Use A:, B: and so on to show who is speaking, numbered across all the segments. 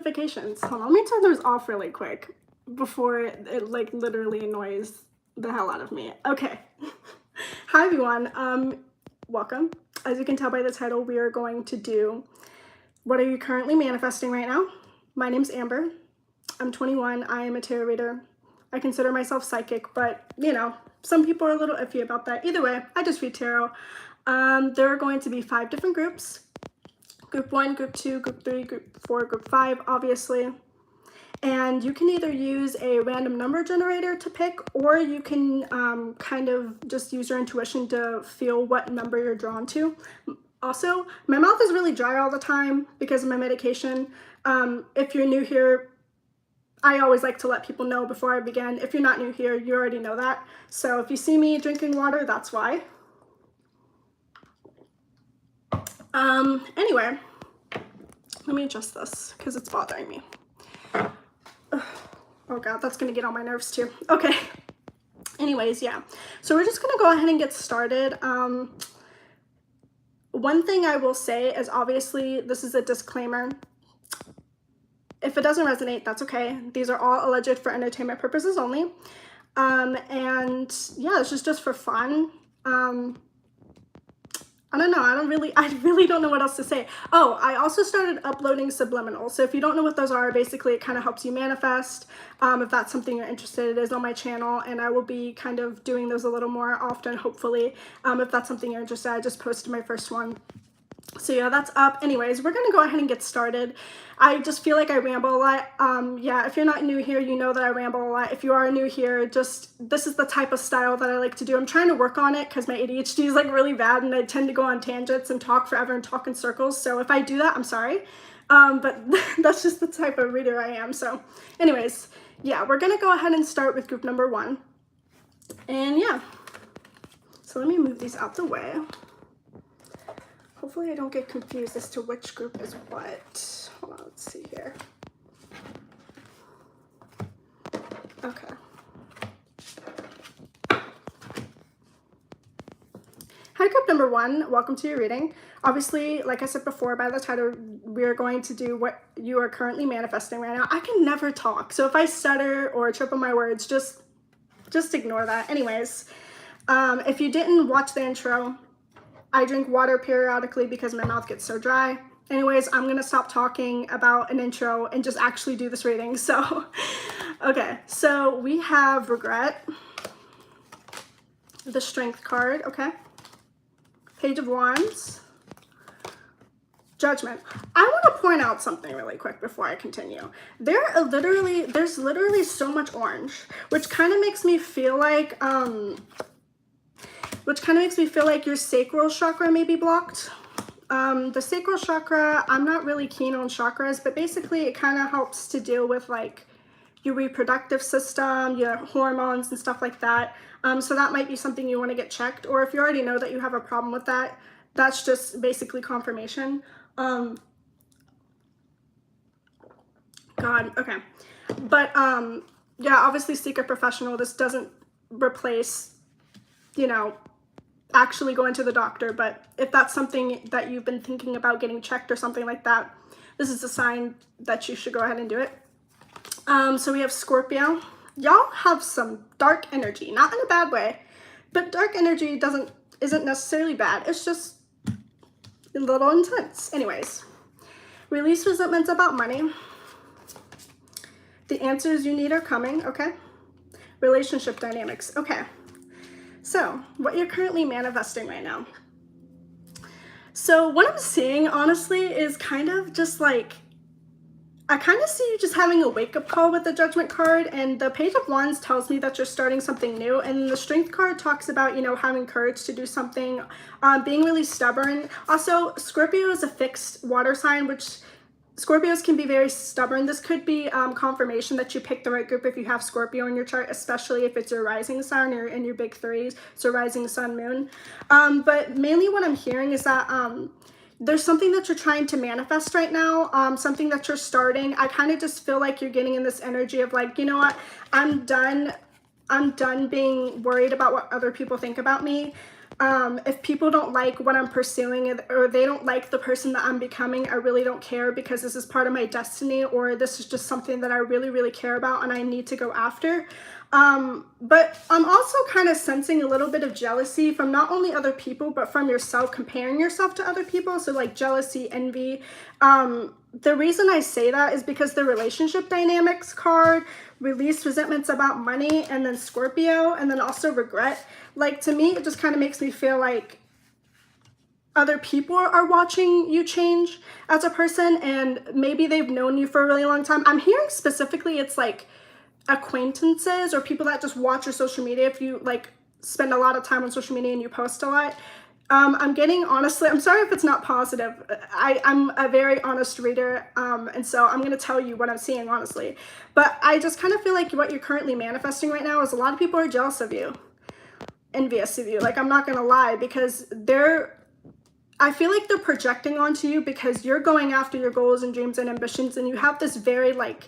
A: Notifications. Hold on, let me turn those off really quick before it like literally annoys the hell out of me. Okay. Hi everyone. Welcome. As you can tell by the title, we are going to do what are you currently manifesting right now? My name's Amber. I'm 21. I am a tarot reader. I consider myself psychic, but you know, some people are a little iffy about that. Either way, I just read tarot. There are going to be 5 different groups. Group 1, Group 2, Group 3, Group 4, Group 5, obviously. And you can either use a random number generator to pick, or you can kind of just use your intuition to feel what number you're drawn to. Also, my mouth is really dry all the time because of my medication. If you're new here, I always like to let people know before I begin. If you're not new here, you already know that. So if you see me drinking water, that's why. Anyway, let me adjust this because it's bothering me. Oh God, that's gonna get on my nerves too. Okay. Anyways, yeah. So we're just gonna go ahead and get started. One thing I will say is obviously this is a disclaimer. If it doesn't resonate, that's okay. These are all alleged for entertainment purposes only. And yeah, this is just for fun. I don't know, I really don't know what else to say. Oh, I also started uploading subliminals. So if you don't know what those are, basically it kind of helps you manifest. If that's something you're interested in, it is on my channel, and I will be kind of doing those a little more often, hopefully. If that's something you're interested in, I just posted my first one. So yeah, that's up. Anyways, we're gonna go ahead and get started. I just feel like I ramble a lot. Yeah, if you're not new here, you know that I ramble a lot. If you are new here, this is the type of style that I like to do. I'm trying to work on it because my ADHD is like really bad and I tend to go on tangents and talk forever and talk in circles. So if I do that, I'm sorry. But that's just the type of reader I am. So anyways, yeah, we're gonna go ahead and start with group number 1. And yeah, so let me move these out the way. Hopefully I don't get confused as to which group is what. Hold on, let's see here. Okay. Hi, group number 1. Welcome to your reading. Obviously, like I said before, by the title, we're going to do what you are currently manifesting right now. I can never talk, so if I stutter or trip on my words, just ignore that. Anyways, if you didn't watch the intro, I drink water periodically because my mouth gets so dry. Anyways, I'm gonna stop talking about an intro and just actually do this reading. So, okay, so we have regret, the strength card, okay, Page of Wands, Judgment. I want to point out something really quick before I continue. There's literally so much orange, which kind of makes me feel like your sacral chakra may be blocked. The sacral chakra, I'm not really keen on chakras, but basically it kind of helps to deal with like your reproductive system, your hormones and stuff like that. So that might be something you want to get checked, or if you already know that you have a problem with that, that's just basically confirmation. God, okay. But yeah, obviously seek a professional. This doesn't replace, you know, actually going to the doctor, but if that's something that you've been thinking about getting checked or something like that, this is a sign that you should go ahead and do it. So we have Scorpio. Y'all have some dark energy, not in a bad way, but dark energy isn't necessarily bad. It's just a little intense. Anyways, release resentments about money. The answers you need are coming, okay? Relationship dynamics, okay. So, what you're currently manifesting right now. So, what I'm seeing, honestly, is kind of just like, I kind of see you just having a wake-up call with the Judgment card, and the Page of Wands tells me that you're starting something new, and the Strength card talks about, you know, having courage to do something, being really stubborn. Also, Scorpio is a fixed water sign, which Scorpios can be very stubborn. This could be confirmation that you picked the right group if you have Scorpio in your chart, especially if it's your rising sign or in your big 3s, so rising, sun, moon. But mainly what I'm hearing is that there's something that you're trying to manifest right now, something that you're starting. I kind of just feel like you're getting in this energy of like, you know what, I'm done being worried about what other people think about me. If people don't like what I'm pursuing, or they don't like the person that I'm becoming, I really don't care, because this is part of my destiny, or this is just something that I really, really care about and I need to go after. But I'm also kind of sensing a little bit of jealousy from not only other people, but from yourself, comparing yourself to other people. So like jealousy, envy. The reason I say that is because the relationship dynamics card, release resentments about money, and then Scorpio, and then also regret. Like, to me, it just kind of makes me feel like other people are watching you change as a person, and maybe they've known you for a really long time. I'm hearing specifically it's like acquaintances or people that just watch your social media. If you like spend a lot of time on social media and you post a lot, I'm getting, honestly, I'm sorry if it's not positive. I'm a very honest reader, and so I'm going to tell you what I'm seeing honestly. But I just kind of feel like what you're currently manifesting right now is a lot of people are jealous of you, envious of you. Like, I'm not going to lie, because I feel like they're projecting onto you because you're going after your goals and dreams and ambitions, and you have this very like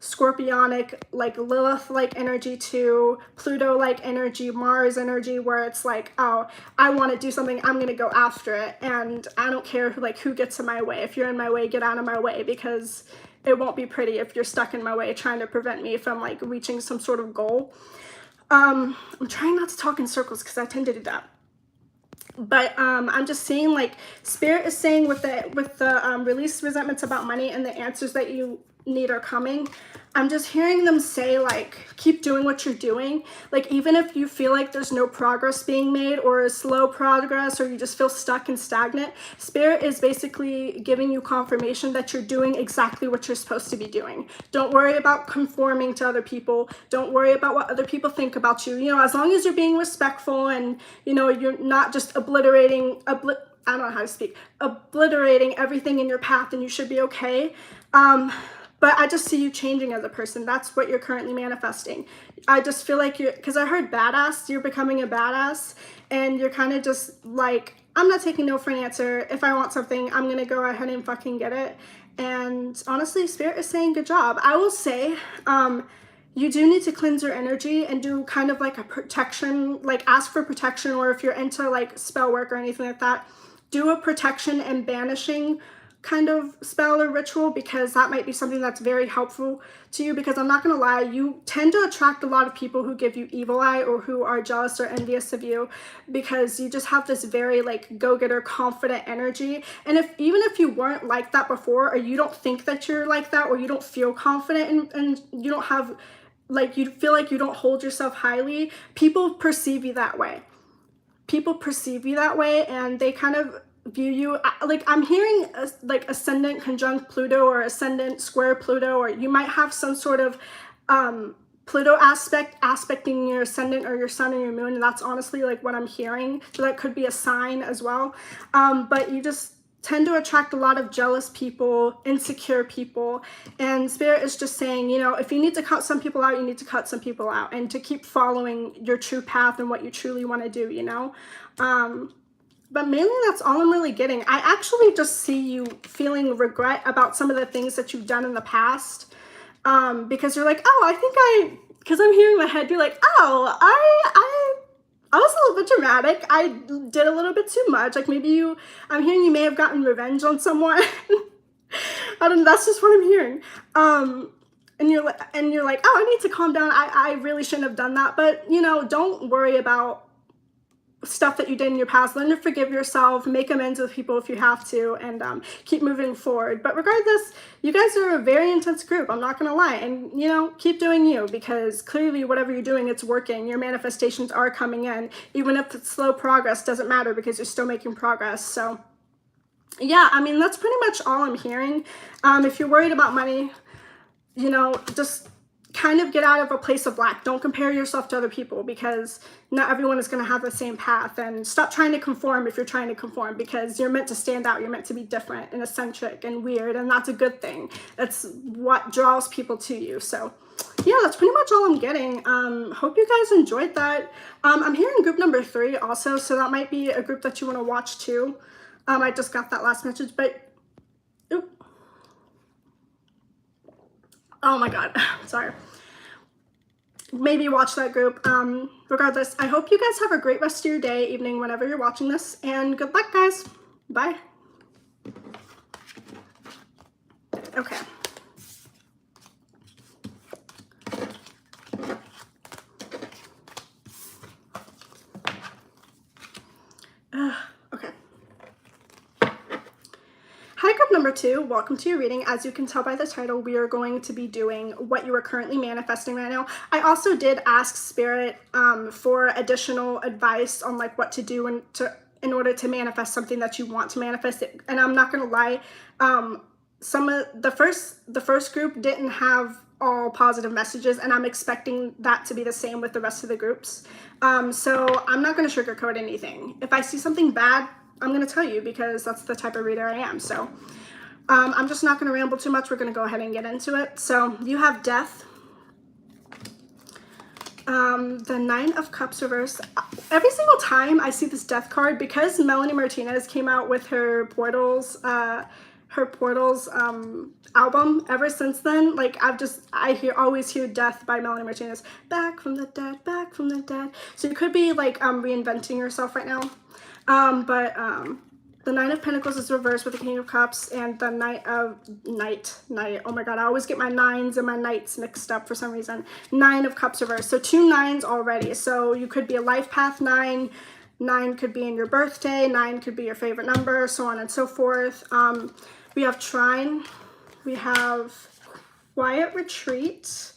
A: Scorpionic, like Lilith-like energy to Pluto-like energy, Mars energy, where it's like, oh, I want to do something, I'm going to go after it, and I don't care who gets in my way. If you're in my way, get out of my way, because it won't be pretty if you're stuck in my way trying to prevent me from like reaching some sort of goal. I'm trying not to talk in circles because I tend to do that. But I'm just seeing like Spirit is saying with the release resentments about money and the answers that you need are coming. I'm just hearing them say like, keep doing what you're doing. Like, even if you feel like there's no progress being made, or slow progress, or you just feel stuck and stagnant, Spirit is basically giving you confirmation that you're doing exactly what you're supposed to be doing. Don't worry about conforming to other people. Don't worry about what other people think about you. You know, as long as you're being respectful and, you know, you're not just obliterating I don't know how to speak, obliterating everything in your path, and you should be okay. But I just see you changing as a person. That's what you're currently manifesting. I just feel like because I heard badass, you're becoming a badass, and you're kind of just like, I'm not taking no for an answer. If I want something, I'm going to go ahead and fucking get it. And honestly, Spirit is saying good job. I will say, you do need to cleanse your energy and do kind of like a protection, like ask for protection, or if you're into like spell work or anything like that, do a protection and banishing kind of spell or ritual, because that might be something that's very helpful to you. Because I'm not going to lie, you tend to attract a lot of people who give you evil eye, or who are jealous or envious of you, because you just have this very like go-getter, confident energy. And even if you weren't like that before, or you don't think that you're like that, or you don't feel confident, and you don't have like, you feel like you don't hold yourself highly, people perceive you that way. People perceive you that way, and they kind of view you like, I'm hearing like ascendant conjunct Pluto, or ascendant square Pluto, or you might have some sort of Pluto aspecting your ascendant or your sun or your moon, and that's honestly like what I'm hearing. So that could be a sign as well. But you just tend to attract a lot of jealous people, insecure people, and Spirit is just saying, you know, if you need to cut some people out, you need to cut some people out, and to keep following your true path and what you truly want to do, you know. But mainly that's all I'm really getting. I actually just see you feeling regret about some of the things that you've done in the past, because you're like, oh, because I'm hearing my head, you're like, oh, I was a little bit dramatic. I did a little bit too much. Like, maybe I'm hearing you may have gotten revenge on someone. I don't know, that's just what I'm hearing. And you're like, oh, I need to calm down. I really shouldn't have done that. But, you know, don't worry about stuff that you did in your past. Learn to forgive yourself, make amends with people if you have to, and keep moving forward. But regardless, you guys are a very intense group, I'm not gonna lie. And, you know, keep doing you, because clearly whatever you're doing, it's working. Your manifestations are coming in. Even if it's slow progress, doesn't matter, because you're still making progress. So yeah, I mean, that's pretty much all I'm hearing. If you're worried about money, you know, just kind of get out of a place of lack. Don't compare yourself to other people, because not everyone is going to have the same path. And stop trying to conform if you're trying to conform, because you're meant to stand out. You're meant to be different and eccentric and weird, and that's a good thing. That's what draws people to you. So yeah, that's pretty much all I'm getting. Hope you guys enjoyed that. I'm hearing group number 3 also, so that might be a group that you want to watch too. I just got that last message, but oop. Oh my god, sorry. maybe watch that group. Regardless, I hope you guys have a great rest of your day, evening, whenever you're watching this, and good luck, guys. Bye. Okay. Okay. Hi, group number 2. Welcome to your reading. As you can tell by the title, we are going to be doing what you are currently manifesting right now. I also did ask Spirit for additional advice on like what to do in order to manifest something that you want to manifest. And I'm not going to lie, some of the first group didn't have all positive messages, and I'm expecting that to be the same with the rest of the groups. So I'm not going to sugarcoat anything. If I see something bad, I'm going to tell you, because that's the type of reader I am. So I'm just not going to ramble too much. We're going to go ahead and get into it. So you have Death, the Nine of Cups reversed. Every single time I see this Death card, because Melanie Martinez came out with her Portals album, ever since then, like I always hear Death by Melanie Martinez. Back from the dead, back from the dead. So you could be like reinventing yourself right now. The Nine of Pentacles is reversed with the King of Cups, and the Knight. Oh my God, I always get my nines and my knights mixed up for some reason. Nine of Cups reversed. So 2 9s already. So you could be a life path 9. 9 could be in your birthday. 9 could be your favorite number, so on and so forth. We have Trine. We have Quiet Retreat.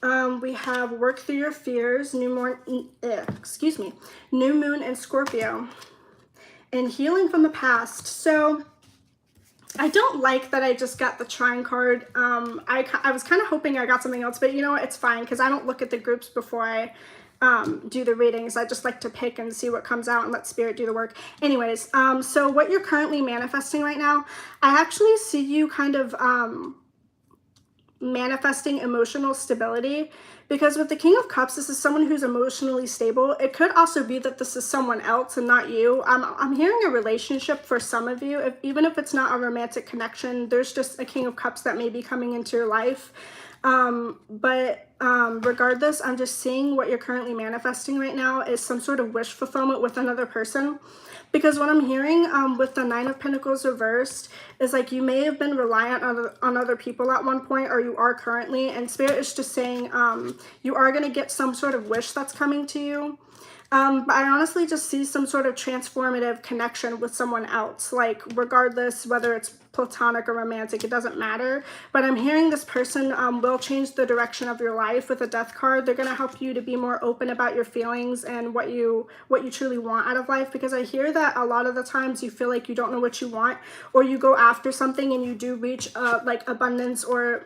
A: We have Work Through Your Fears. New Moon and Scorpio. And Healing from the Past. So I don't like that I just got the Trine card. I was kind of hoping I got something else, but you know what? It's fine, because I don't look at the groups before I do the readings. I just like to pick and see what comes out and let Spirit do the work. Anyways, so what you're currently manifesting right now, I actually see you kind of manifesting emotional stability, because with the King of Cups, this is someone who's emotionally stable. It could also be that this is someone else and not you. I'm hearing a relationship for some of you. Even if it's not a romantic connection, there's just a King of Cups that may be coming into your life. Regardless, I'm just seeing what you're currently manifesting right now is some sort of wish fulfillment with another person. Because what I'm hearing with the Nine of Pentacles reversed is like you may have been reliant on other people at one point, or you are currently, and Spirit is just saying you are going to get some sort of wish that's coming to you. But I honestly just see some sort of transformative connection with someone else. Like, regardless whether it's platonic or romantic, it doesn't matter. But I'm hearing this person will change the direction of your life with a Death card. They're going to help you to be more open about your feelings and what you truly want out of life. Because I hear that a lot of the times you feel like you don't know what you want, or you go after something and you do reach like abundance, or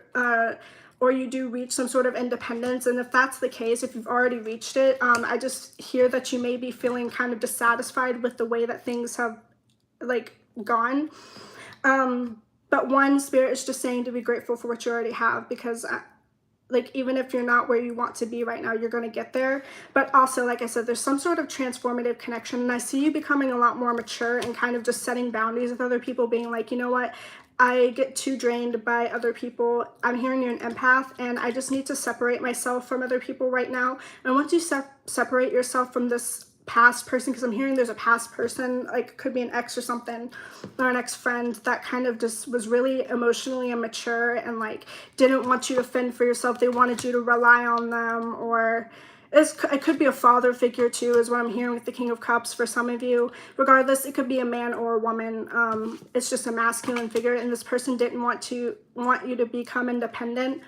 A: you do reach some sort of independence. And if that's the case, if you've already reached it, I just hear that you may be feeling kind of dissatisfied with the way that things have like gone. But one, Spirit is just saying to be grateful for what you already have, because like, even if you're not where you want to be right now, you're going to get there. But also, like I said, there's some sort of transformative connection, and I see you becoming a lot more mature and kind of just setting boundaries with other people, being like, you know what, I get too drained by other people. I'm hearing you're an empath, and I just need to separate myself from other people right now. And once you separate yourself from this past person, because I'm hearing there's a past person, like could be an ex or something, or an ex-friend that kind of just was really emotionally immature and like didn't want you to fend for yourself. They wanted you to rely on them, or it could be a father figure too, is what I'm hearing with the King of Cups for some of you. Regardless, it could be a man or a woman. It's just a masculine figure, and this person didn't want you to become independent,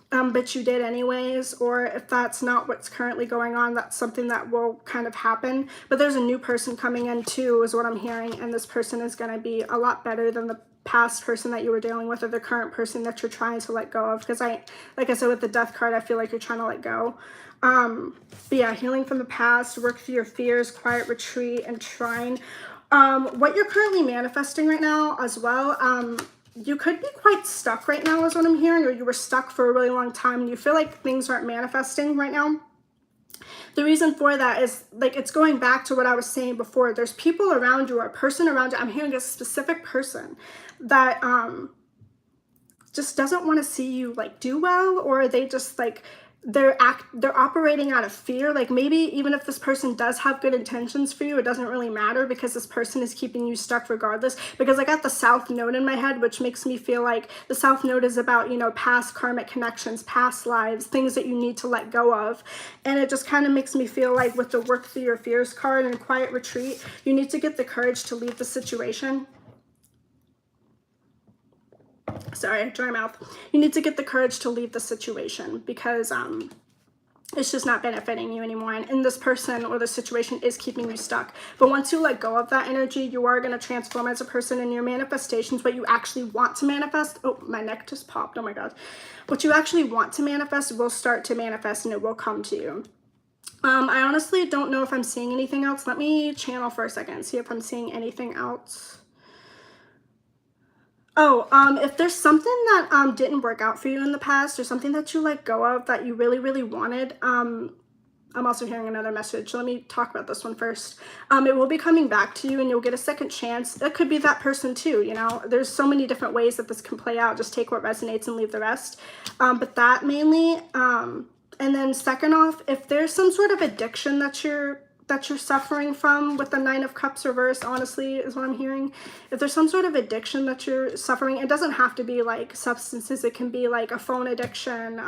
A: but you did anyways. Or if that's not what's currently going on, that's something that will kind of happen. But there's a new person coming in too, is what I'm hearing, and this person is going to be a lot better than the past person that you were dealing with, or the current person that you're trying to let go of. Because like I said, with the Death card, I feel like you're trying to let go. But yeah, Healing from the Past, Work Through Your Fears, Quiet Retreat, and Trine. What you're currently manifesting right now as well, you could be quite stuck right now, is what I'm hearing, or you were stuck for a really long time and you feel like things aren't manifesting right now. The reason for that is, like, it's going back to what I was saying before. There's people around you, or a person around you. I'm hearing a specific person that just doesn't want to see you like do well, or they just like they're operating out of fear. Like maybe even if this person does have good intentions for you, it doesn't really matter because this person is keeping you stuck regardless. Because I got the South Node in my head, which makes me feel like the South Node is about, you know, past karmic connections, past lives, things that you need to let go of. And it just kind of makes me feel like with the work through your fears card and quiet retreat, you need to get the courage to leave the situation. Sorry, dry mouth. You need to get the courage to leave the situation because it's just not benefiting you anymore. And this person or the situation is keeping you stuck. But once you let go of that energy, you are going to transform as a person in your manifestations. What you actually want to manifest. Oh, my neck just popped. Oh my God. What you actually want to manifest will start to manifest and it will come to you. I honestly don't know if I'm seeing anything else. Let me channel for a second and see if I'm seeing anything else. Oh, if there's something that didn't work out for you in the past or something that you let go of that you really, really wanted, I'm also hearing another message. Let me talk about this one first. It will be coming back to you and you'll get a second chance. It could be that person too, you know. There's so many different ways that this can play out. Just take what resonates and leave the rest. But that mainly, and then second off, if there's some sort of addiction that you're suffering from with the 9 of Cups reversed, honestly, is what I'm hearing. If there's some sort of addiction that you're suffering, it doesn't have to be like substances. It can be like a phone addiction.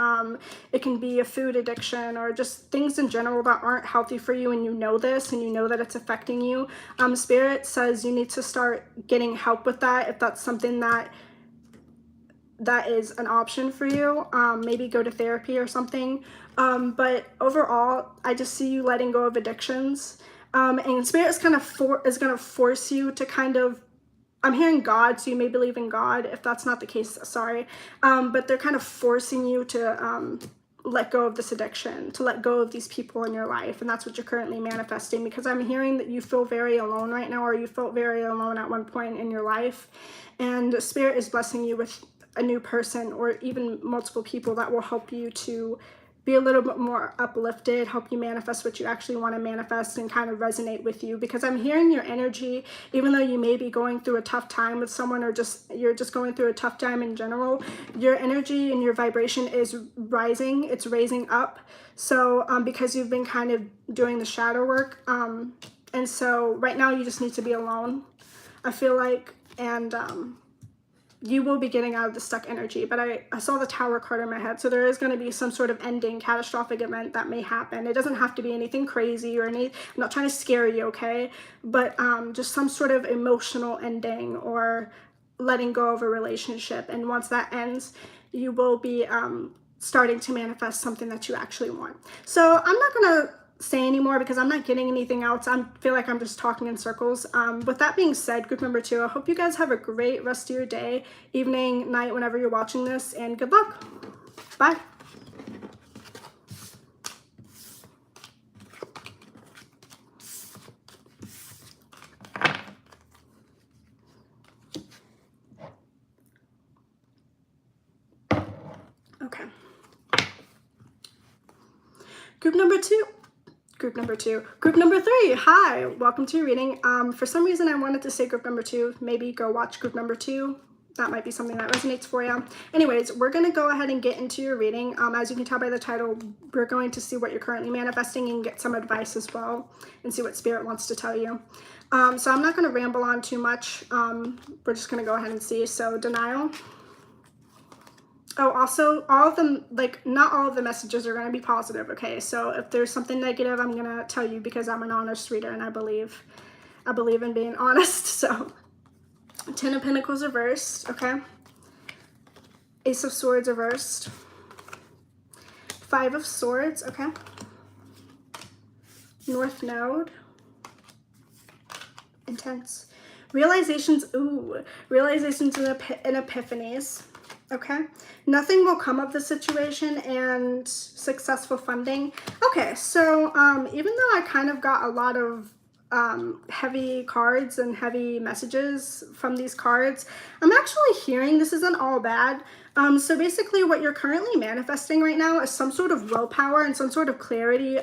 A: It can be a food addiction or just things in general that aren't healthy for you. And you know this and you know that it's affecting you. Spirit says you need to start getting help with that. If that's something that is an option for you, maybe go to therapy or something. But overall, I just see you letting go of addictions. And Spirit is going to force you to kind of, I'm hearing God, so you may believe in God. If that's not the case, sorry. But they're kind of forcing you to let go of this addiction, to let go of these people in your life. And that's what you're currently manifesting, because I'm hearing that you feel very alone right now, or you felt very alone at one point in your life. And Spirit is blessing you with a new person or even multiple people that will help you to be a little bit more uplifted, help you manifest what you actually want to manifest and kind of resonate with you. Because I'm hearing your energy, even though you may be going through a tough time with someone or you're just going through a tough time in general, your energy and your vibration is rising, it's raising up. So because you've been kind of doing the shadow work. And so right now you just need to be alone, I feel like, and you will be getting out of the stuck energy. But I saw the Tower card in my head, so there is going to be some sort of ending, catastrophic event that may happen. It doesn't have to be anything crazy or I'm not trying to scare you, okay? But just some sort of emotional ending or letting go of a relationship. And once that ends, you will be starting to manifest something that you actually want. So I'm not going to say anymore because I'm not getting anything else. I feel like I'm just talking in circles. With that being said, group number 2, I hope you guys have a great rest of your day, evening, night, whenever you're watching this, and good luck. Bye. Okay. Group number 3. Hi, welcome to your reading. For some reason I wanted to say group number 2. Maybe go watch group number 2. That might be something that resonates for you. Anyways, we're going to go ahead and get into your reading. As you can tell by the title, we're going to see what you're currently manifesting and get some advice as well and see what Spirit wants to tell you. So I'm not going to ramble on too much. We're just going to go ahead and see. So denial. Oh, also, all of them, like, not all of the messages are going to be positive, okay? So if there's something negative, I'm going to tell you because I'm an honest reader and I believe in being honest. So 10 of Pentacles reversed, okay? Ace of Swords reversed. 5 of Swords, okay? North Node. Intense. Realizations, realizations and epiphanies. Okay, nothing will come of the situation and successful funding. Okay, so even though I kind of got a lot of heavy cards and heavy messages from these cards, I'm actually hearing this isn't all bad. So basically what you're currently manifesting right now is some sort of willpower and some sort of clarity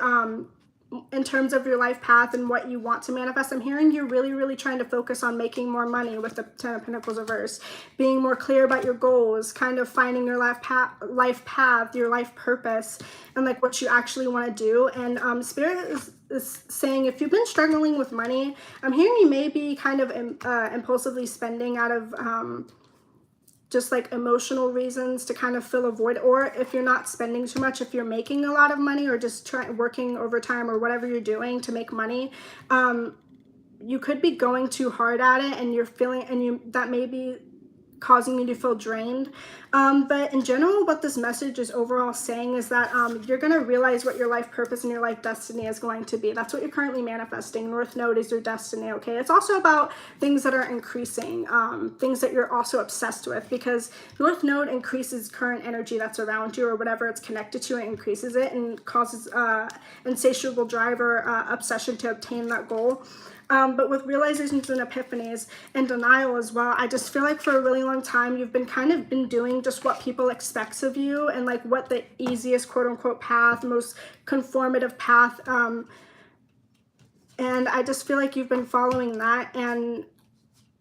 A: in terms of your life path and what you want to manifest, I'm hearing you're really trying to focus on making more money with the Ten of Pentacles reversed, being more clear about your goals, kind of finding your life path, your life purpose, and like what you actually want to do. And Spirit is saying if you've been struggling with money, I'm hearing you may be kind of impulsively spending out of just like emotional reasons to kind of fill a void, or if you're not spending too much, if you're making a lot of money or just working overtime or whatever you're doing to make money, you could be going too hard at it, and you're feeling, and that may be causing you to feel drained. But in general, what this message is overall saying is that you're going to realize what your life purpose and your life destiny is going to be. That's what you're currently manifesting. North Node is your destiny, okay? It's also about things that are increasing, things that you're also obsessed with, because North Node increases current energy that's around you, or whatever it's connected to, it increases it and causes insatiable drive or obsession to obtain that goal. But with realizations and epiphanies and denial as well, I just feel like for a really long time, you've been kind of been doing just what people expect of you, and like what the easiest quote unquote path, most conformative path. And I just feel like you've been following that. And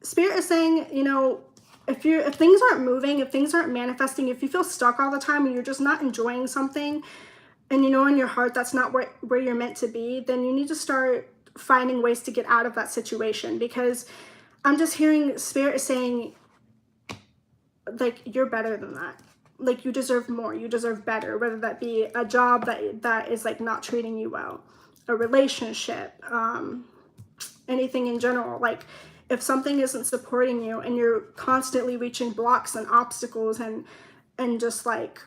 A: Spirit is saying, you know, if things aren't moving, if things aren't manifesting, if you feel stuck all the time and you're just not enjoying something, and you know in your heart that's not where you're meant to be, then you need to start finding ways to get out of that situation. Because I'm just hearing Spirit is saying, like, you're better than that. Like, you deserve more, you deserve better, whether that be a job that is like not treating you well, a relationship, anything in general. Like, if something isn't supporting you and you're constantly reaching blocks and obstacles and just like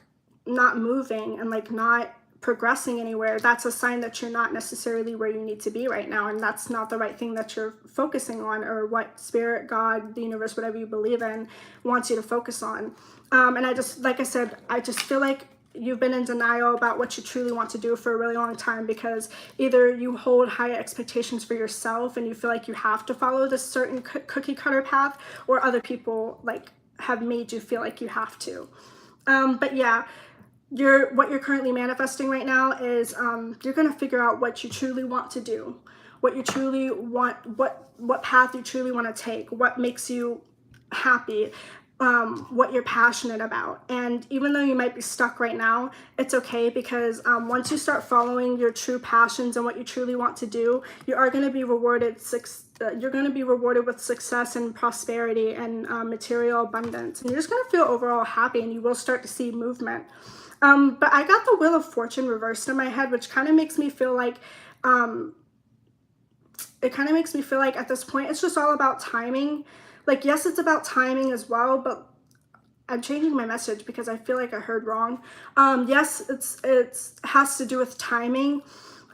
A: not moving and like not progressing anywhere, that's a sign that you're not necessarily where you need to be right now, and that's not the right thing that you're focusing on, or what Spirit, God, the universe, whatever you believe in, wants you to focus on. And I just, like I said, I just feel like you've been in denial about what you truly want to do for a really long time, because either you hold high expectations for yourself and you feel like you have to follow this certain cookie cutter path, or other people like have made you feel like you have to. But yeah, what you're currently manifesting right now is you're going to figure out what you truly want to do, what you truly want, what path you truly want to take, what makes you happy, what you're passionate about. And even though you might be stuck right now, it's okay, because once you start following your true passions and what you truly want to do, you are going to be rewarded. You're going to be rewarded with success and prosperity and material abundance, and you're just going to feel overall happy, and you will start to see movement. But I got the Wheel of Fortune reversed in my head, which kind of makes me feel like, at this point, it's just all about timing. Like, yes, it's about timing as well, but I'm changing my message because I feel like I heard wrong. Yes, it has to do with timing,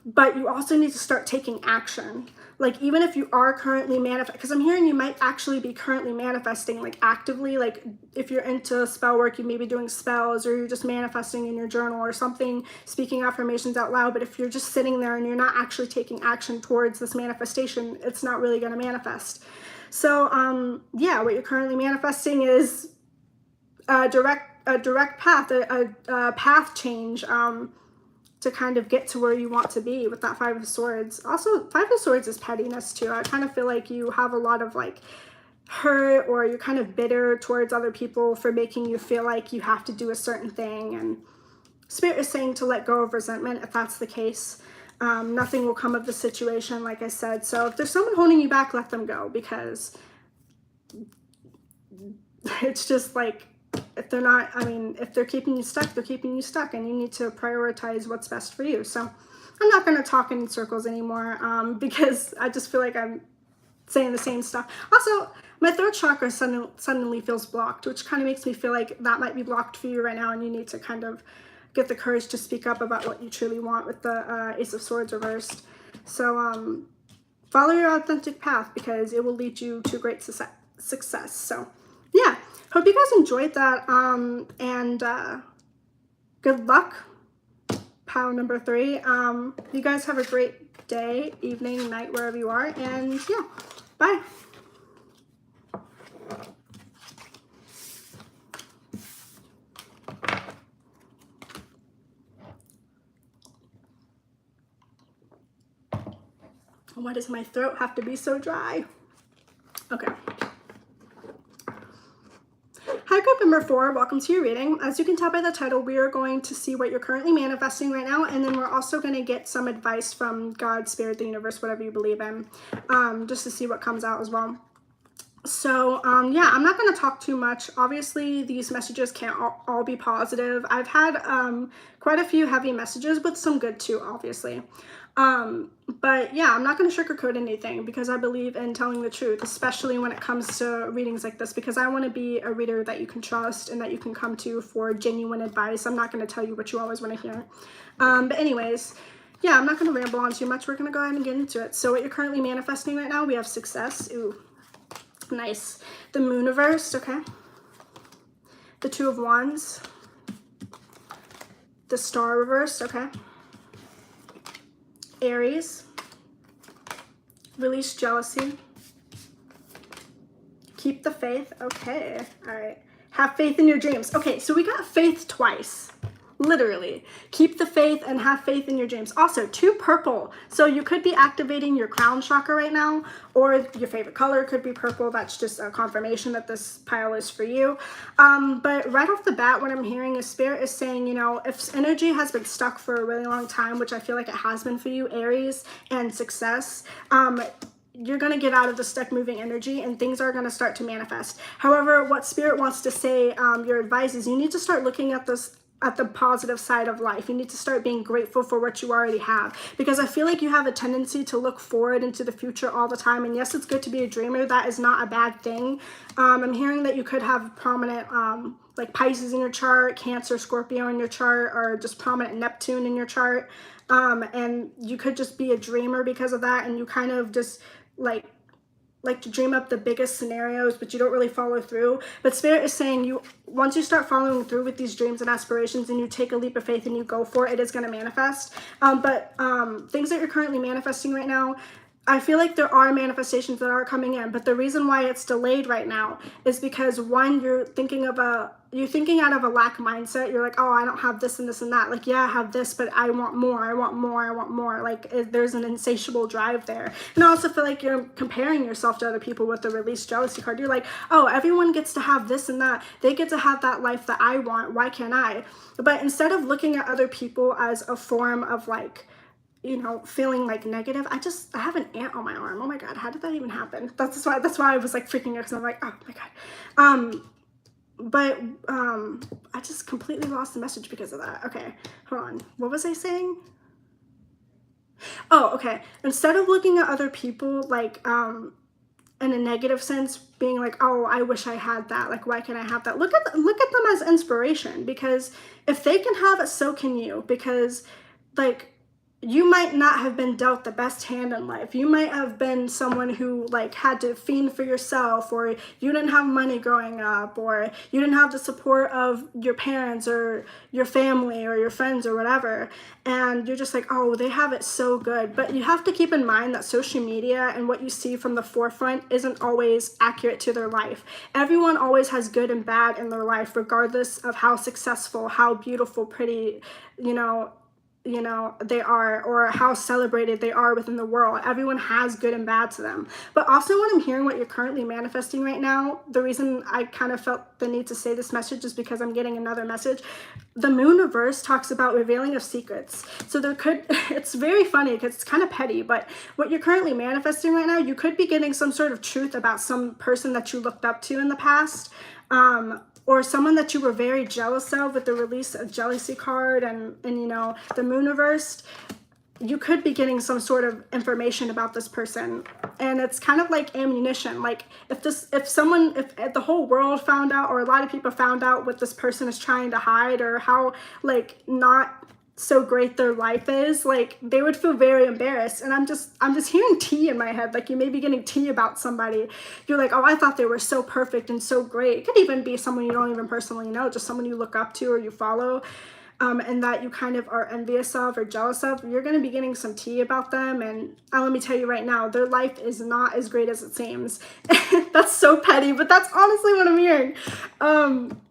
A: but you also need to start taking action. Like, even if you are currently manifesting, because I'm hearing you might actually be currently manifesting, like actively, like if you're into spell work, you may be doing spells, or you're just manifesting in your journal or something, speaking affirmations out loud. But if you're just sitting there and you're not actually taking action towards this manifestation, it's not really going to manifest. So yeah, what you're currently manifesting is a direct path, a path change, to kind of get to where you want to be with that Five of Swords. Also, Five of Swords is pettiness too. I kind of feel like you have a lot of like hurt, or you're kind of bitter towards other people for making you feel like you have to do a certain thing. And Spirit is saying to let go of resentment if that's the case. Nothing will come of the situation, like I said. So if there's someone holding you back, let them go, because it's just like, if they're not, I mean, if they're keeping you stuck, they're keeping you stuck, and you need to prioritize what's best for you. So I'm not going to talk in circles anymore, because I just feel like I'm saying the same stuff. Also, my third chakra suddenly feels blocked, which kind of makes me feel like that might be blocked for you right now, and you need to kind of get the courage to speak up about what you truly want with the Ace of Swords reversed. So follow your authentic path, because it will lead you to great success. So yeah, hope you guys enjoyed that, and good luck, pile number 3. You guys have a great day, evening, night, wherever you are, and yeah, bye. Why does my throat have to be so dry? Okay. Hi, group number 4. Welcome to your reading. As you can tell by the title, we are going to see what you're currently manifesting right now, and then we're also going to get some advice from God, Spirit, the universe, whatever you believe in, just to see what comes out as well. So, yeah, I'm not going to talk too much. Obviously, these messages can't all be positive. I've had quite a few heavy messages with some good too, obviously. But yeah, I'm not going to sugarcoat anything because I believe in telling the truth, especially when it comes to readings like this, because I want to be a reader that you can trust and that you can come to for genuine advice. I'm not going to tell you what you always want to hear. But anyways, yeah, I'm not going to ramble on too much. We're going to go ahead and get into it. So what you're currently manifesting right now, we have success. Ooh. Nice. The Moon reversed, okay. The Two of Wands. The Star reversed, okay. Aries. Release jealousy. Keep the faith, okay. All right. Have faith in your dreams. Okay, so we got faith twice. Literally. Keep the faith and have faith in your dreams. Also, 2 purple. So you could be activating your crown chakra right now, or your favorite color could be purple. That's just a confirmation that this pile is for you. But right off the bat, what I'm hearing is Spirit is saying, you know, if energy has been stuck for a really long time, which I feel like it has been for you, Aries, and success, you're going to get out of the stuck moving energy and things are going to start to manifest. However, what Spirit wants to say, your advice is you need to start looking at this at the positive side of life. You need to start being grateful for what you already have, because I feel like you have a tendency to look forward into the future all the time. And yes, it's good to be a dreamer. That is not a bad thing. I'm hearing that you could have prominent like Pisces in your chart, Cancer, Scorpio in your chart, or just prominent Neptune in your chart. And you could just be a dreamer because of that. And you kind of just like to dream up the biggest scenarios, but you don't really follow through. But Spirit is saying once you start following through with these dreams and aspirations and you take a leap of faith and you go for it, it is going to manifest. But things that you're currently manifesting right now, I feel like there are manifestations that are coming in, but the reason why it's delayed right now is because, one, you're thinking out of a lack mindset. You're like, oh, I don't have this and this and that. Like, yeah, I have this, but I want more. I want more. I want more. Like, there's an insatiable drive there. And I also feel like you're comparing yourself to other people with the release jealousy card. You're like, oh, everyone gets to have this and that. They get to have that life that I want. Why can't I? But instead of looking at other people as a form of like, you know, feeling like negative, I have an ant on my arm. Oh my God, how did that even happen? That's why I was like freaking out, because I'm like, oh my God. I just completely lost the message because of that. Okay, hold on. What was I saying? Oh, okay. Instead of looking at other people like in a negative sense, being like, oh, I wish I had that. Like, why can't I have that? Look at them as inspiration, because if they can have it, so can you. Because like, you might not have been dealt the best hand in life. You might have been someone who like had to fend for yourself, or you didn't have money growing up, or you didn't have the support of your parents or your family or your friends or whatever. And you're just like, oh, they have it so good. But you have to keep in mind that social media and what you see from the forefront isn't always accurate to their life. Everyone always has good and bad in their life, regardless of how successful, how beautiful, pretty, you know, they are, or how celebrated they are within the world. Everyone has good and bad to them. But also, when I'm hearing what you're currently manifesting right now, the reason I kind of felt the need to say this message is because I'm getting another message. The Moon reverse talks about revealing of secrets. So it's very funny because it's kind of petty, but what you're currently manifesting right now, you could be getting some sort of truth about some person that you looked up to in the past, or someone that you were very jealous of with the release of jealousy card and you know, the Moon reversed. You could be getting some sort of information about this person, and it's kind of like ammunition. Like if the whole world found out, or a lot of people found out what this person is trying to hide, or how like not so great their life is, like they would feel very embarrassed. And I'm just hearing tea in my head. Like you may be getting tea about somebody. You're like, oh, I thought they were so perfect and so great. It could even be someone you don't even personally know, just someone you look up to or you follow. and that you kind of are envious of or jealous of, you're going to be getting some tea about them. And let me tell you right now, their life is not as great as it seems. That's so petty, but that's honestly what I'm hearing.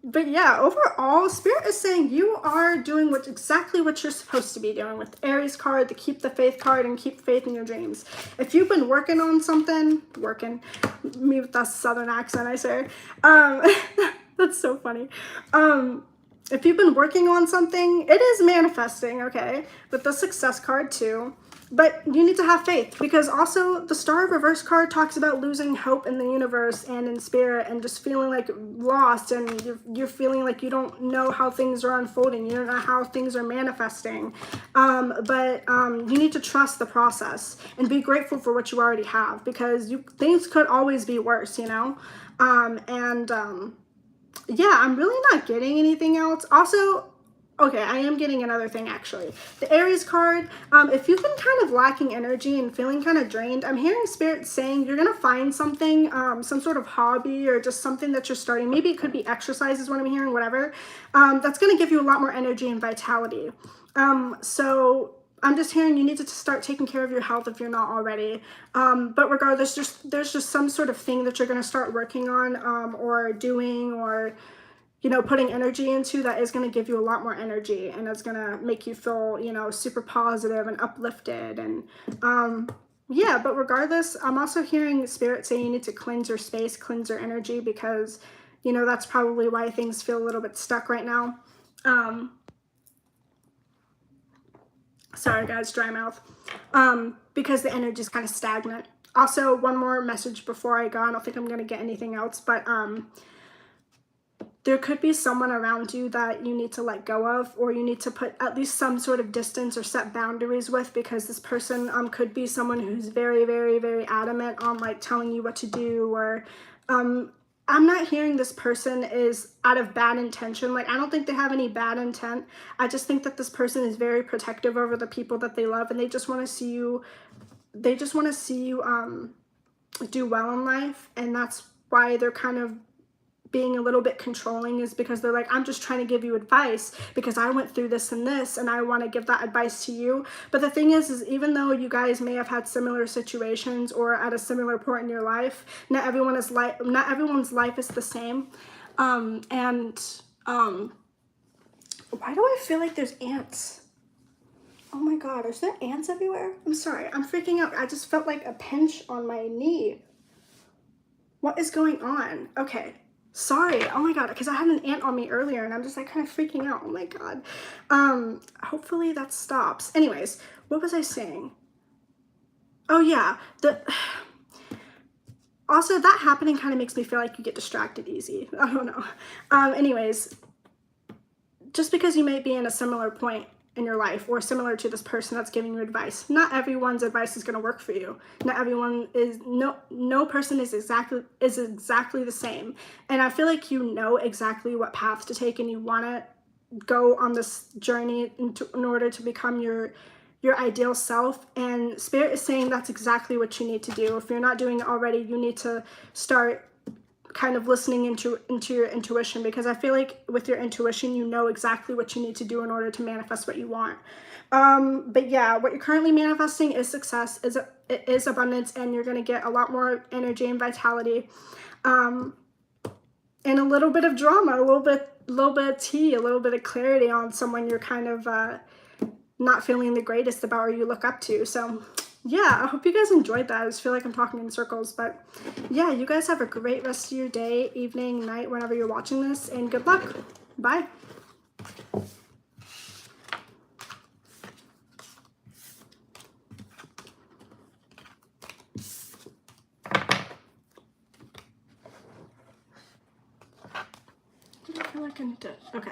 A: But yeah, overall, Spirit is saying you are doing exactly what you're supposed to be doing with the Aries card, the keep the faith card, and keep faith in your dreams. If you've been working on something, me with that southern accent, I say, that's so funny. If you've been working on something, it is manifesting, okay? With the success card too. But you need to have faith, because also the Star of Reverse card talks about losing hope in the universe and in spirit and just feeling like lost, and you're feeling like you don't know how things are unfolding. You don't know how things are manifesting. But you need to trust the process and be grateful for what you already have, because things could always be worse, you know? Yeah, I'm really not getting anything else. Also, okay, I am getting another thing actually. The Aries card, if you've been kind of lacking energy and feeling kind of drained, I'm hearing Spirit saying you're going to find something, some sort of hobby or just something that you're starting. Maybe it could be exercise is what I'm hearing, whatever. That's going to give you a lot more energy and vitality. So I'm just hearing you need to start taking care of your health if you're not already. But regardless, there's just some sort of thing that you're going to start working on or doing, or you know, putting energy into, that is going to give you a lot more energy, and it's going to make you feel, you know, super positive and uplifted. And yeah, but regardless, I'm also hearing Spirit say you need to cleanse your space, cleanse your energy, because, you know, that's probably why things feel a little bit stuck right now. Sorry guys, dry mouth. Because the energy is kind of stagnant. Also, one more message before I go. I don't think I'm going to get anything else, but there could be someone around you that you need to let go of, or you need to put at least some sort of distance or set boundaries with, because this person could be someone who's very, very, very adamant on like telling you what to do, or I'm not hearing this person is out of bad intention. Like, I don't think they have any bad intent. I just think that this person is very protective over the people that they love, and they just want to see you, do well in life. And that's why they're kind of being a little bit controlling, is because they're like, I'm just trying to give you advice because I went through this and this, and I want to give that advice to you. But the thing is even though you guys may have had similar situations or at a similar point in your life, not everyone's life is the same. Why do I feel like there's ants? Oh my God, is there ants everywhere? I'm sorry, I'm freaking out. I just felt like a pinch on my knee. What is going on? Okay. Sorry, oh my God, because I had an ant on me earlier and I'm just like kind of freaking out. Oh my God. Hopefully that stops. Anyways, what was I saying? Oh yeah, also that happening kind of makes me feel like you get distracted easy. I don't know. Anyways, just because you may be in a similar point in your life or similar to this person that's giving you advice, not everyone's advice is going to work for you. Not everyone is, no person is exactly the same. And I feel like you know exactly what path to take, and you want to go on this journey in order to become your ideal self. And Spirit is saying that's exactly what you need to do. If you're not doing it already, you need to start kind of listening into your intuition, because I feel like with your intuition, you know exactly what you need to do in order to manifest what you want. But yeah, what you're currently manifesting is success, is abundance, and you're going to get a lot more energy and vitality, and a little bit of drama, a little bit of tea, a little bit of clarity on someone you're kind of not feeling the greatest about, or you look up to. So yeah, I hope you guys enjoyed that. I just feel like I'm talking in circles, but yeah, you guys have a great rest of your day, evening, night, whenever you're watching this, and good luck. Bye. I feel like I need to, okay,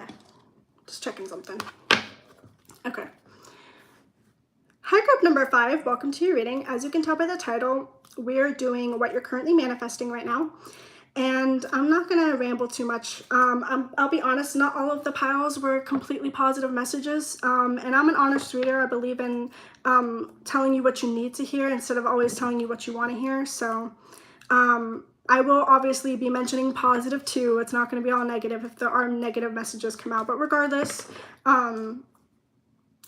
A: just checking something. Okay. Hi group number 5, welcome to your reading. As you can tell by the title, we're doing what you're currently manifesting right now. And I'm not gonna ramble too much. I'll be honest, not all of the piles were completely positive messages. And I'm an honest reader. I believe in telling you what you need to hear instead of always telling you what you want to hear. So I'm I will obviously be mentioning positive too. It's not going to be all negative if there are negative messages come out. But regardless,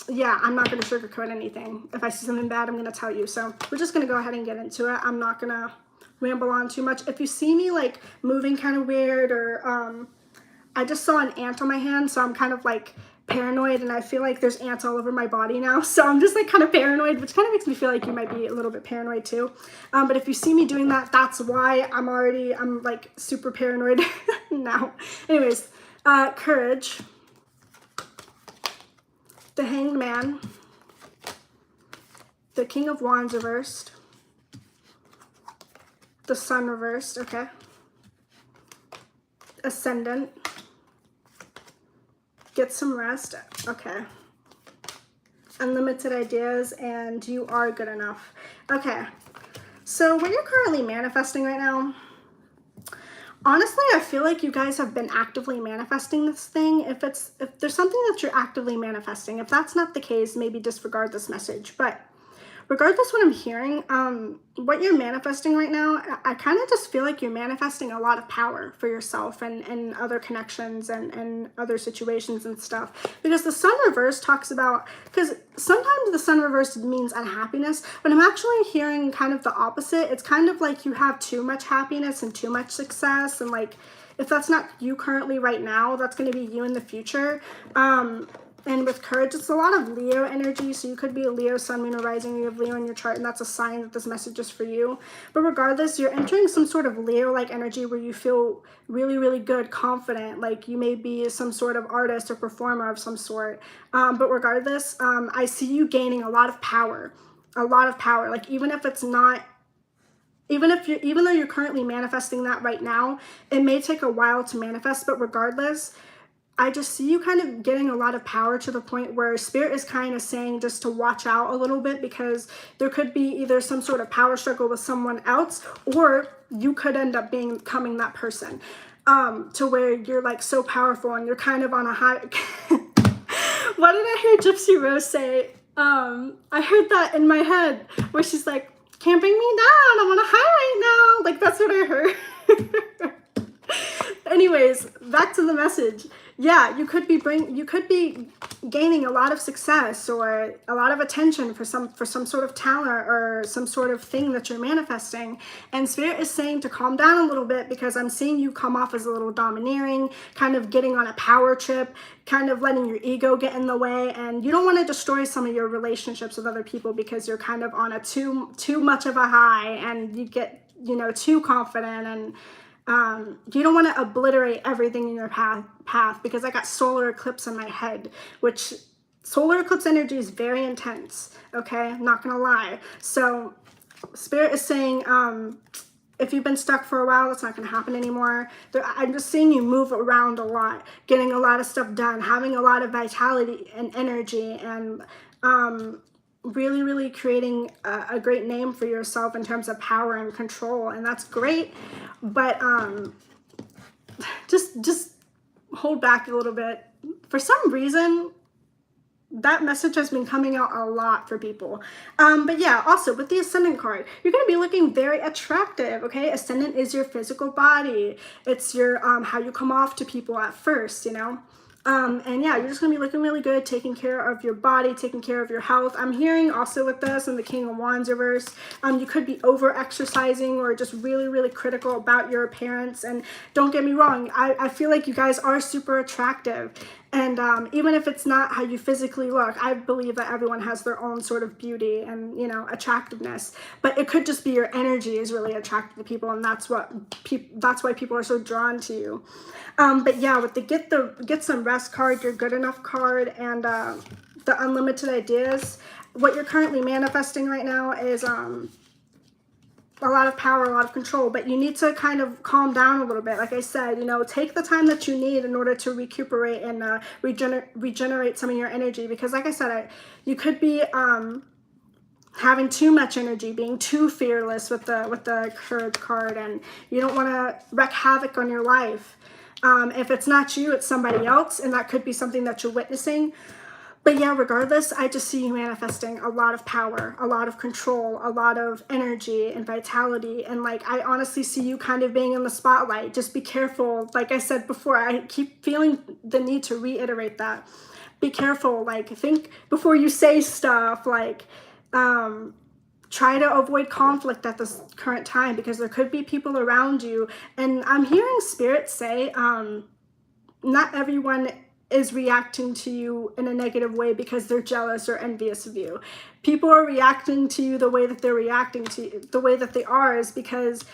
A: yeah, I'm not going to sugarcoat anything. If I see something bad, I'm going to tell you. So we're just going to go ahead and get into it. I'm not going to ramble on too much. If you see me like moving kind of weird, or I just saw an ant on my hand, so I'm kind of like paranoid, and I feel like there's ants all over my body now, so I'm just like kind of paranoid, which kind of makes me feel like you might be a little bit paranoid too. But if you see me doing that, that's why. I'm like super paranoid now. Anyways, courage, the Hanged Man, the King of Wands reversed, the Sun reversed, okay, Ascendant, get some rest, okay, unlimited ideas, and you are good enough. Okay, so what you're currently manifesting right now, honestly, I feel like you guys have been actively manifesting this thing. If there's something that you're actively manifesting, if that's not the case, maybe disregard this message. But regardless what I'm hearing, what you're manifesting right now, I kind of just feel like you're manifesting a lot of power for yourself and other connections and other situations and stuff. Because the Sun reverse talks about, because sometimes the Sun reverse means unhappiness, but I'm actually hearing kind of the opposite. It's kind of like you have too much happiness and too much success, and like if that's not you currently right now, that's going to be you in the future. And with courage, it's a lot of Leo energy. So you could be a Leo, Sun, Moon, or Rising. You have Leo in your chart, and that's a sign that this message is for you. But regardless, you're entering some sort of Leo-like energy where you feel really, really good, confident. Like you may be some sort of artist or performer of some sort. But regardless, I see you gaining a lot of power. A lot of power. Like even if it's not, even though you're currently manifesting that right now, it may take a while to manifest. But regardless, I just see you kind of getting a lot of power to the point where Spirit is kind of saying just to watch out a little bit, because there could be either some sort of power struggle with someone else, or you could end up becoming that person, to where you're like so powerful and you're kind of on a high. What did I hear Gypsy Rose say? I heard that in my head where she's like, can't bring me down, I'm on a high right now. Like that's what I heard. Anyways, back to the message. Yeah, you could be gaining a lot of success or a lot of attention for some sort of talent or some sort of thing that you're manifesting. And Spirit is saying to calm down a little bit, because I'm seeing you come off as a little domineering, kind of getting on a power trip, kind of letting your ego get in the way, and you don't want to destroy some of your relationships with other people because you're kind of on a too much of a high, and you get, you know, too confident, and you don't want to obliterate everything in your path, because I got solar eclipse in my head, which solar eclipse energy is very intense. Okay, I'm not gonna lie. So Spirit is saying, if you've been stuck for a while, that's not gonna happen anymore. I'm just seeing you move around a lot, getting a lot of stuff done, having a lot of vitality and energy, and really, really creating a great name for yourself in terms of power and control, and that's great. But just hold back a little bit. For some reason, that message has been coming out a lot for people. But yeah, also with the Ascendant card, you're going to be looking very attractive, okay? Ascendant is your physical body. It's your how you come off to people at first, you know? And yeah, you're just gonna be looking really good, taking care of your body, taking care of your health. I'm hearing also with this and the King of Wands reverse, you could be over exercising or just really, really critical about your appearance. And don't get me wrong, I feel like you guys are super attractive. And even if it's not how you physically look, I believe that everyone has their own sort of beauty and, you know, attractiveness. But it could just be your energy is really attractive to people, and that's why people are so drawn to you. But yeah, with the get some rest card, your good enough card, and the unlimited ideas, what you're currently manifesting right now is a lot of power, a lot of control, but you need to kind of calm down a little bit. Like I said, you know, take the time that you need in order to recuperate and regenerate some of your energy, because like I said, you could be having too much energy, being too fearless with the courage card, and you don't want to wreak havoc on your life. If it's not you, it's somebody else, and that could be something that you're witnessing. But yeah, regardless, I just see you manifesting a lot of power, a lot of control, a lot of energy and vitality. And like, I honestly see you kind of being in the spotlight. Just be careful. Like I said before, I keep feeling the need to reiterate that. Be careful. Like, think before you say stuff. Like, try to avoid conflict at this current time, because there could be people around you. And I'm hearing spirit say, not everyone is reacting to you in a negative way because they're jealous or envious of you. People are reacting to you the way that they're reacting to you, the way that they are, is because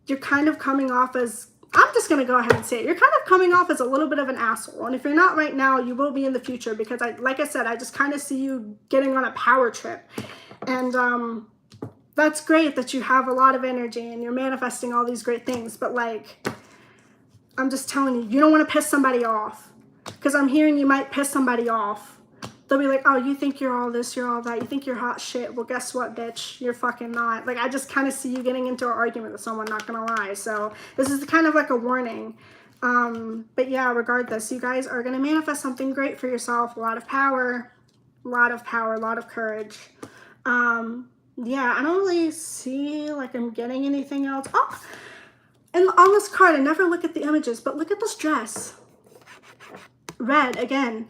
A: you're kind of coming off as, I'm just going to go ahead and say it, you're kind of coming off as a little bit of an asshole. And if you're not right now, you will be in the future, because like I said, I just kind of see you getting on a power trip. And that's great that you have a lot of energy and you're manifesting all these great things. But like, I'm just telling you, you don't want to piss somebody off, because I'm hearing you might piss somebody off. They'll be like, oh, you think you're all this, you're all that, you think you're hot shit. Well, guess what, bitch? You're fucking not. Like, I just kind of see you getting into an argument with someone, not gonna lie. So this is kind of like a warning. But yeah, regardless, you guys are gonna manifest something great for yourself. A lot of power, a lot of power, a lot of courage. Yeah, I don't really see like I'm getting anything else. Oh, and on this card, I never look at the images, but look at this dress. Red again.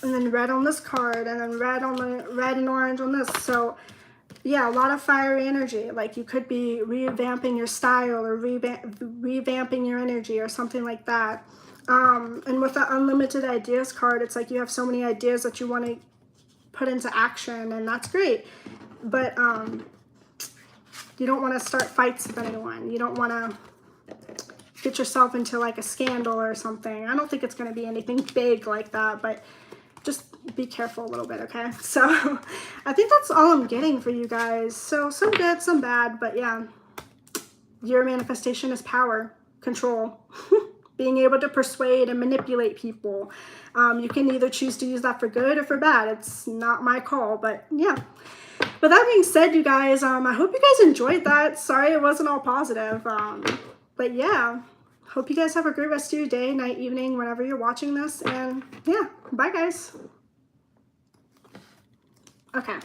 A: And then red on this card, and then red on the red and orange on this. So yeah, a lot of fiery energy. Like, you could be revamping your style or revamping your energy or something like that. And with the unlimited ideas card, it's like you have so many ideas that you want to put into action, and that's great. But you don't want to start fights with anyone. You don't want to get yourself into like a scandal or something. I don't think it's going to be anything big like that, but just be careful a little bit, okay? So I think that's all I'm getting for you guys. So some good, some bad, but yeah, your manifestation is power, control, being able to persuade and manipulate people. You can either choose to use that for good or for bad. It's not my call, but yeah. With that being said, you guys, I hope you guys enjoyed that. Sorry it wasn't all positive. But yeah, hope you guys have a great rest of your day, night, evening, whenever you're watching this. And yeah, bye guys. Okay.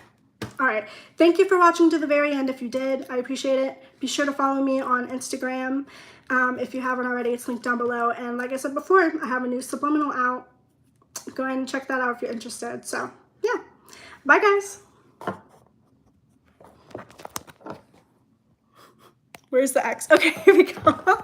A: All right. Thank you for watching to the very end. If you did, I appreciate it. Be sure to follow me on Instagram. If you haven't already, it's linked down below. And like I said before, I have a new subliminal out. Go ahead and check that out if you're interested. So yeah, bye guys. Where's the X? Okay, here we go.